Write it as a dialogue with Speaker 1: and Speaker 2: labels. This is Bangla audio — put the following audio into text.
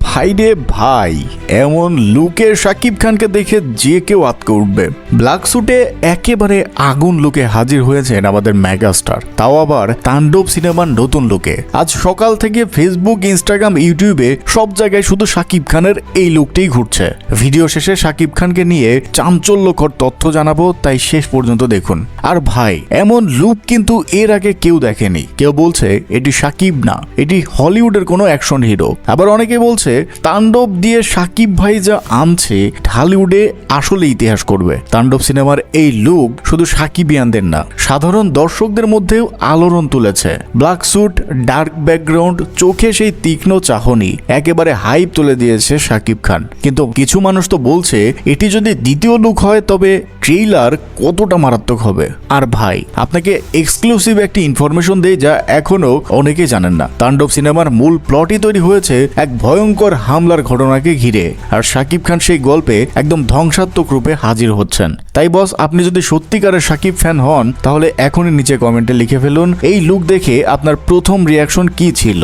Speaker 1: ভাই রে ভাই, এমন লুকে শাকিব খানকে দেখে যে কেউ আতকে উঠবে। ব্ল্যাক স্যুটে একেবারে আগুন লুকে হাজির হয়েছেন আমাদের মেগাস্টার, তাও আবার তাণ্ডব সিনেমার নতুন লুকে। আজ সকাল থেকে ফেসবুক, ইনস্টাগ্রাম, ইউটিউবে সব জায়গায় শুধু শাকিব খানের এই লুকটাই ঘুরছে। ভিডিও শেষে শাকিব খানকে নিয়ে চাঞ্চল্যকর তথ্য জানাবো, তাই শেষ পর্যন্ত দেখুন। আর ভাই, এমন লুক কিন্তু এর আগে কেউ দেখেনি। কেউ বলছে এটি শাকিব না, এটি হলিউডের কোনো অ্যাকশন হিরো। আবার অনেকে বলছে তাণ্ডব দিয়ে শাকিব ভাই যা আনছে ঢালিউডে আসলে ইতিহাস করবে। তাণ্ডব সিনেমার এই লুক শুধু শাকিবিয়ানদের না, সাধারণ দর্শকদের মধ্যেও আলোড়ন তুলেছে। ব্ল্যাক স্যুট, ডার্ক ব্যাকগ্রাউন্ড, চোখে সেই তীক্ষ্ণ চাহনি একেবারে হাইপ তুলে দিয়েছে শাকিব খান। কিন্তু কিছু মানুষ তো বলছে এটি যদি দ্বিতীয় লুক হয় তবে ট্রেইলার কতটা মারাত্মক হবে। আর ভাই, আপনাকে এক্সক্লুসিভ একটি ইনফরমেশন দেই যা এখনো অনেকেই জানেন না। তাণ্ডব সিনেমার মূল প্লটই তৈরি হয়েছে এক ভয়ঙ্কর হামলার ঘটনাকে ঘিরে, আর শাকিব খান সেই গল্পে একদম ধ্বংসাত্মক রূপে হাজির হচ্ছেন। তাই বস, আপনি যদি সত্যিকারের শাকিব ফ্যান হন তাহলে এখনই নিচে কমেন্টে লিখে ফেলুন এই লুক দেখে আপনার প্রথম রিয়াকশন কি ছিল।